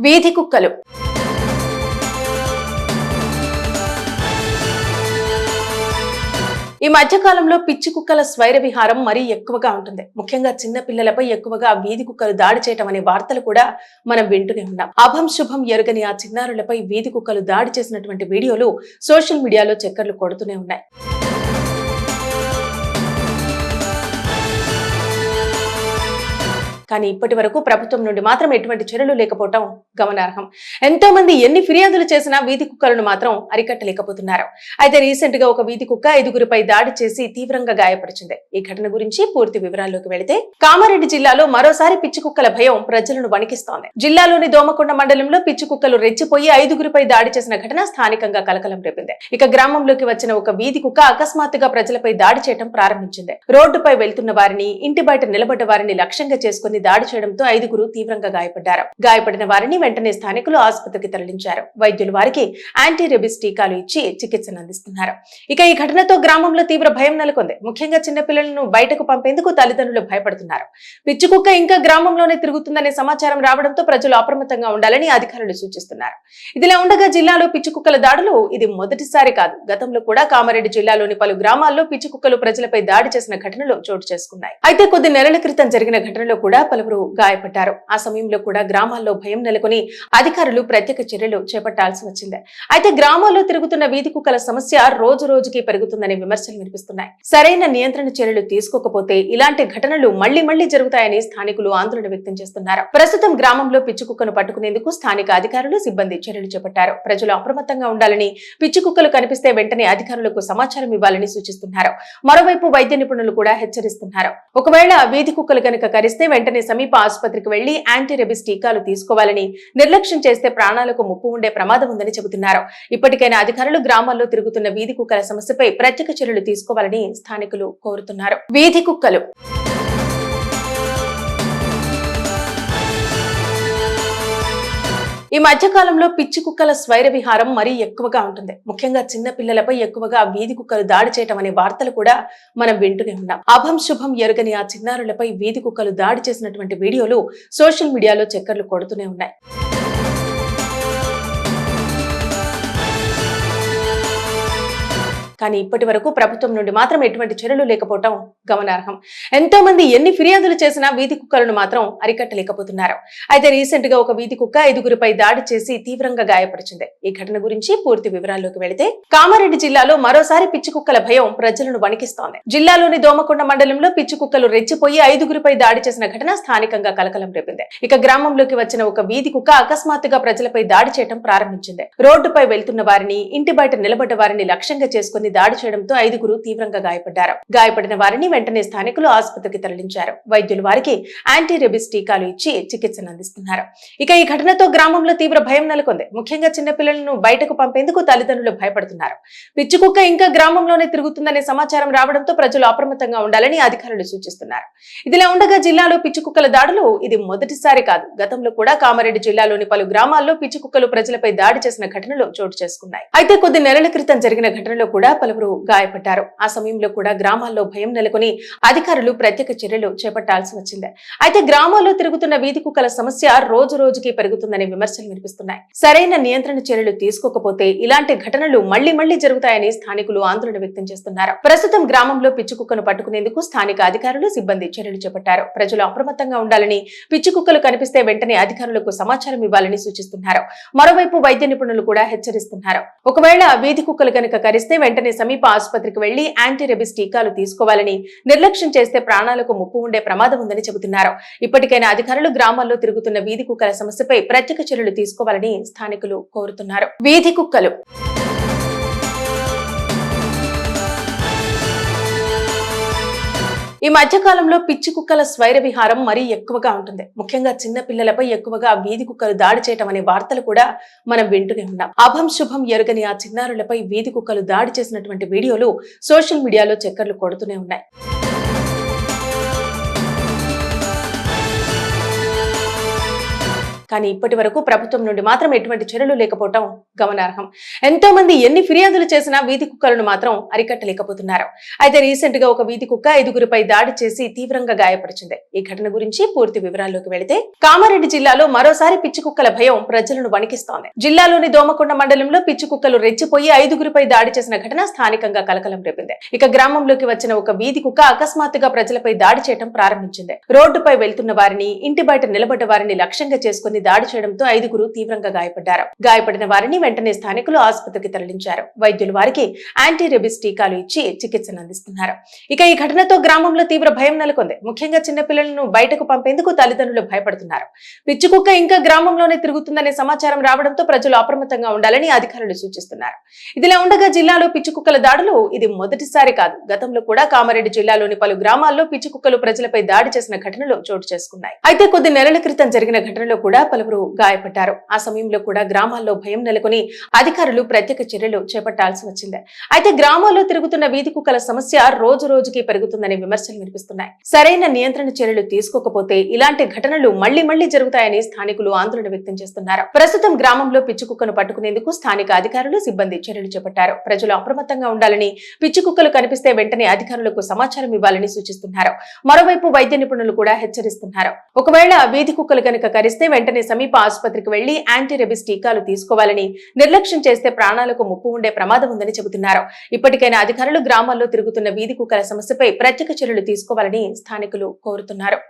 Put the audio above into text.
వీధి కుక్కలు. ఈ మధ్య కాలంలో పిచ్చి కుక్కల స్వైర విహారం మరీ ఎక్కువగా ఉంటుంది. ముఖ్యంగా చిన్న పిల్లలపై ఎక్కువగా వీధి కుక్కలు దాడి చేయటం అనే వార్తలు కూడా మనం వింటూనే ఉన్నాం. అభం శుభం ఎరుగని ఆ చిన్నారులపై వీధి కుక్కలు దాడి చేసినటువంటి వీడియోలు సోషల్ మీడియాలో చక్కర్లు కొడుతూనే ఉన్నాయి. కానీ ఇప్పటి వరకు ప్రభుత్వం నుండి మాత్రం ఎటువంటి చర్యలు లేకపోవటం గమనార్హం. ఎంతో మంది ఎన్ని ఫిర్యాదులు చేసినా వీధి కుక్కలను మాత్రం అరికట్టలేకపోతున్నారు. అయితే రీసెంట్ గా ఒక వీధి కుక్క 5గురిపై దాడి చేసి తీవ్రంగా గాయపరిచింది. ఈ ఘటన గురించి పూర్తి వివరాల్లోకి వెళితే, కామారెడ్డి జిల్లాలో మరోసారి పిచ్చి కుక్కల భయం ప్రజలను వణికిస్తోంది. జిల్లాలోని దోమకొండ మండలంలో పిచ్చి కుక్కలు రెచ్చిపోయి 5గురిపై దాడి చేసిన ఘటన స్థానికంగా కలకలం రేపింది. ఇక గ్రామంలోకి వచ్చిన ఒక వీధి కుక్క అకస్మాత్తుగా ప్రజలపై దాడి చేయడం ప్రారంభించింది. రోడ్డుపై వెళ్తున్న వారిని, ఇంటి బయట నిలబడ్డ వారిని లక్ష్యంగా చేసుకుని దాడి చేయడంతో 5గురు తీవ్రంగా గాయపడ్డారు. గాయపడిన వారిని వెంటనే స్థానికులు ఆసుపత్రికి తరలించారు. వైద్యులు వారికి యాంటీ రెబిస్ టీకాలు ఇచ్చి చికిత్సను అందిస్తున్నారు. ఇక ఈ ఘటనతో గ్రామంలో తీవ్ర భయం నెలకొంది. ముఖ్యంగా చిన్నపిల్లలను బయటకు పంపేందుకు తల్లిదండ్రులు భయపడుతున్నారు. పిచ్చి కుక్క ఇంకా గ్రామంలోనే తిరుగుతుందనే సమాచారం రావడంతో ప్రజలు అప్రమత్తంగా ఉండాలని అధికారులు సూచిస్తున్నారు. ఇదిలా ఉండగా జిల్లాలో పిచ్చి కుక్కల దాడులు ఇది మొదటిసారి కాదు. గతంలో కూడా కామారెడ్డి జిల్లాలోని పలు గ్రామాల్లో పిచ్చి కుక్కలు ప్రజలపై దాడి చేసిన ఘటనలు చోటు చేసుకున్నాయి. అయితే కొద్ది నెలల క్రితం జరిగిన ఘటనలో కూడా పలువురు గాయపడ్డారు. ఆ సమయంలో కూడా గ్రామాల్లో భయం నెలకొని అధికారులు ప్రత్యేక చర్యలు చేపట్టాల్సి వచ్చింది. అయితే గ్రామాల్లో తిరుగుతున్న వీధి కుక్కల సమస్య రోజు రోజుకి పెరుగుతుందనే విమర్శలు వినిపిస్తున్నాయి. సరైన నియంత్రణ చర్యలు తీసుకోకపోతే ఇలాంటి ఘటనలు మళ్లీ జరుగుతాయని స్థానికులు ఆందోళన వ్యక్తం చేస్తున్నారు. ప్రస్తుతం గ్రామంలో పిచ్చి కుక్కను పట్టుకునేందుకు స్థానిక అధికారులు, సిబ్బంది చర్యలు చేపట్టారు. ప్రజలు అప్రమత్తంగా ఉండాలని, పిచ్చి కుక్కలు కనిపిస్తే వెంటనే అధికారులకు సమాచారం ఇవ్వాలని సూచిస్తున్నారు. మరోవైపు వైద్య నిపుణులు కూడా హెచ్చరిస్తున్నారు. ఒకవేళ వీధి కుక్కలు కనుక కరిస్తే వెంటనే సమీప ఆసుపత్రికి వెళ్లి యాంటీ రెబిస్ టీకాలు తీసుకోవాలని, నిర్లక్ష్యం చేస్తే ప్రాణాలకు ముప్పు ఉండే ప్రమాదం ఉందని చెబుతున్నారు. ఇప్పటికైనా అధికారులు గ్రామాల్లో తిరుగుతున్న వీధి కుక్కల సమస్యపై ప్రత్యేక చర్యలు తీసుకోవాలని స్థానికులు కోరుతున్నారు. వీధి కుక్కలు. ఈ మధ్య కాలంలో పిచ్చి కుక్కల స్వైర విహారం మరీ ఎక్కువగా ఉంటుంది. ముఖ్యంగా చిన్న పిల్లలపై ఎక్కువగా వీధి కుక్కలు దాడి చేయటం అనే వార్తలు కూడా మనం వింటూనే ఉన్నాం. అభం శుభం ఎరుగని ఆ చిన్నారులపై వీధి కుక్కలు దాడి చేసినటువంటి వీడియోలు సోషల్ మీడియాలో చక్కర్లు కొడుతూనే ఉన్నాయి. కానీ ఇప్పటి వరకు ప్రభుత్వం నుండి మాత్రం ఎటువంటి చర్యలు లేకపోవటం గమనార్హం. ఎంతో మంది ఎన్ని ఫిర్యాదులు చేసినా వీధి కుక్కలను మాత్రం అరికట్టలేకపోతున్నారు. అయితే రీసెంట్ గా ఒక వీధి కుక్క 5గురిపై దాడి చేసి తీవ్రంగా గాయపరిచింది. ఈ ఘటన గురించి పూర్తి వివరాల్లోకి వెళితే, కామారెడ్డి జిల్లాలో మరోసారి పిచ్చి కుక్కల భయం ప్రజలను వణికిస్తోంది. జిల్లాలోని దోమకొండ మండలంలో పిచ్చి కుక్కలు రెచ్చిపోయి 5గురిపై దాడి చేసిన ఘటన స్థానికంగా కలకలం రేపింది. ఇక గ్రామంలోకి వచ్చిన ఒక వీధి కుక్క అకస్మాత్తుగా ప్రజలపై దాడి చేయడం ప్రారంభించింది. రోడ్డుపై వెళ్తున్న వారిని, ఇంటి బయట నిలబడ్డ వారిని లక్ష్యంగా చేసుకుని దాడి చేయడంతో 5గురు తీవ్రంగా గాయపడ్డారు. గాయపడిన వారిని వెంటనే స్థానికులు ఆసుపత్రికి తరలించారు. వైద్యులు వారికి యాంటీ రెబిస్ టీకాలు ఇచ్చి చికిత్సను అందిస్తున్నారు. ఇక ఈ ఘటనతో గ్రామంలో తీవ్ర భయం నెలకొంది. ముఖ్యంగా చిన్నపిల్లలను బయటకు పంపేందుకు తల్లిదండ్రులు భయపడుతున్నారు. పిచ్చి కుక్క ఇంకా గ్రామంలోనే తిరుగుతుందనే సమాచారం రావడంతో ప్రజలు అప్రమత్తంగా ఉండాలని అధికారులు సూచిస్తున్నారు. ఇదిలా ఉండగా జిల్లాలో పిచ్చి కుక్కల దాడులు ఇది మొదటిసారి కాదు. గతంలో కూడా కామారెడ్డి జిల్లాలోని పలు గ్రామాల్లో పిచ్చి కుక్కలు ప్రజలపై దాడి చేసిన ఘటనలు చోటు చేసుకున్నాయి. అయితే కొద్ది నెలల క్రితం జరిగిన ఘటనలో కూడా పలువురు గాయపడ్డారు. ఆ సమయంలో కూడా గ్రామాల్లో భయం నెలకొని అధికారులు ప్రత్యేక చర్యలు చేపట్టాల్సి వచ్చింది. అయితే గ్రామాల్లో తిరుగుతున్న వీధి కుక్కల సమస్య రోజు రోజుకి పెరుగుతుందనే విమర్శలు వినిపిస్తున్నాయి. సరైన నియంత్రణ చర్యలు తీసుకోకపోతే ఇలాంటి ఘటనలు మళ్లీ జరుగుతాయని స్థానికులు ఆందోళన వ్యక్తం చేస్తున్నారు. ప్రస్తుతం గ్రామంలో పిచ్చి కుక్కను పట్టుకునేందుకు స్థానిక అధికారులు, సిబ్బంది చర్యలు చేపట్టారు. ప్రజలు అప్రమత్తంగా ఉండాలని, పిచ్చి కుక్కలు కనిపిస్తే వెంటనే అధికారులకు సమాచారం ఇవ్వాలని సూచిస్తున్నారు. మరోవైపు వైద్య నిపుణులు కూడా హెచ్చరిస్తున్నారు. ఒకవేళ వీధి కుక్కలు కనుక కరిస్తే వెంటనే సమీప ఆసుపత్రికి వెళ్లి యాంటీ రెబిస్ టీకాలు తీసుకోవాలని, నిర్లక్ష్యం చేస్తే ప్రాణాలకు ముప్పు ఉండే ప్రమాదం ఉందని చెబుతున్నారు. ఇప్పటికైనా అధికారులు గ్రామాల్లో తిరుగుతున్న వీధి కుక్కల సమస్యపై ప్రత్యేక చర్యలు తీసుకోవాలని స్థానికులు కోరుతున్నారు. వీధి కుక్కలు. ఈ మధ్య కాలంలో పిచ్చి కుక్కల స్వైర విహారం మరీ ఎక్కువగా ఉంటుంది. ముఖ్యంగా చిన్న పిల్లలపై ఎక్కువగా వీధి కుక్కలు దాడి చేయటం అనే వార్తలు కూడా మనం వింటూనే ఉన్నాం. అభం శుభం ఎరుగని ఆ చిన్నారులపై వీధి కుక్కలు దాడి చేసినటువంటి వీడియోలు సోషల్ మీడియాలో చక్కర్లు కొడుతూనే ఉన్నాయి. కానీ ఇప్పటి వరకు ప్రభుత్వం నుండి మాత్రం ఎటువంటి చర్యలు లేకపోవడం గమనార్హం. ఎంతో మంది ఎన్ని ఫిర్యాదులు చేసినా వీధి కుక్కలను మాత్రం అరికట్టలేకపోతున్నారు. అయితే రీసెంట్ గా ఒక వీధి కుక్క 5గురిపై దాడి చేసి తీవ్రంగా గాయపరిచింది. ఈ ఘటన గురించి పూర్తి వివరాల్లోకి వెళితే కామారెడ్డి జిల్లాలో మరోసారి పిచ్చి కుక్కల భయం ప్రజలను వణికిస్తోంది. జిల్లాలోని దోమకొండ మండలంలో పిచ్చి కుక్కలు రెచ్చిపోయి 5గురిపై దాడి చేసిన ఘటన స్థానికంగా కలకలం రేపింది. ఇక గ్రామంలోకి వచ్చిన ఒక వీధి కుక్క అకస్మాత్తుగా ప్రజలపై దాడి చేయడం ప్రారంభించింది. రోడ్డుపై వెళ్తున్న వారిని, ఇంటి బయట నిలబడ్డ వారిని లక్ష్యంగా చేసుకుని దాడి చేయడంతో 5గురు తీవ్రంగా గాయపడ్డారు. గాయపడిన వారిని వెంటనే స్థానికులు ఆసుపత్రికి తరలించారు. వైద్యులు వారికి యాంటీ రెబిస్ టీకాలు ఇచ్చి చికిత్సను అందిస్తున్నారు. ఇక ఈ ఘటనతో గ్రామంలో తీవ్ర భయం నెలకొంది. ముఖ్యంగా చిన్నపిల్లలను బయటకు పంపేందుకు తల్లిదండ్రులు భయపడుతున్నారు. పిచ్చి కుక్క ఇంకా గ్రామంలోనే తిరుగుతుందనే సమాచారం రావడంతో ప్రజలు అప్రమత్తంగా ఉండాలని అధికారులు సూచిస్తున్నారు. ఇదిలా ఉండగా జిల్లాలో పిచ్చి కుక్కల దాడులు ఇది మొదటిసారి కాదు. గతంలో కూడా కామారెడ్డి జిల్లాలోని పలు గ్రామాల్లో పిచ్చి కుక్కలు ప్రజలపై దాడి చేసిన ఘటనలు చోటు చేసుకున్నాయి. అయితే కొద్ది నెలల క్రితం జరిగిన ఘటనలో కూడా పలువురు గాయపడ్డారు. ఆ సమయంలో కూడా గ్రామాల్లో భయం నెలకొని అధికారులు ప్రత్యేక చర్యలు చేపట్టాల్సి వచ్చింది. అయితే గ్రామాల్లో తిరుగుతున్న వీధి కుక్కల సమస్య రోజు రోజుకి పెరుగుతుందనే విమర్శలు వినిపిస్తున్నాయి. సరైన నియంత్రణ చర్యలు తీసుకోకపోతే ఇలాంటి ఘటనలు మళ్లీ జరుగుతాయని స్థానికులు ఆందోళన వ్యక్తం చేస్తున్నారు. ప్రస్తుతం గ్రామంలో పిచ్చి కుక్కను పట్టుకునేందుకు స్థానిక అధికారులు, సిబ్బంది చర్యలు చేపట్టారు. ప్రజలు అప్రమత్తంగా ఉండాలని, పిచ్చి కుక్కలు కనిపిస్తే వెంటనే అధికారులకు సమాచారం ఇవ్వాలని సూచిస్తున్నారు. మరోవైపు వైద్య నిపుణులు కూడా హెచ్చరిస్తున్నారు. ఒకవేళ వీధి కుక్కలు కనుక కరిస్తే వెంటనే సమీప ఆసుపత్రికి వెళ్లి యాంటీ రెబిస్ టీకాలు తీసుకోవాలని, నిర్లక్ష్యం చేస్తే ప్రాణాలకు ముప్పు ఉండే ప్రమాదం ఉందని చెబుతున్నారు. ఇప్పటికైనా అధికారులు గ్రామాల్లో తిరుగుతున్న వీధి కుక్కల సమస్యపై ప్రత్యేక చర్యలు తీసుకోవాలని స్థానికులు కోరుతున్నారు.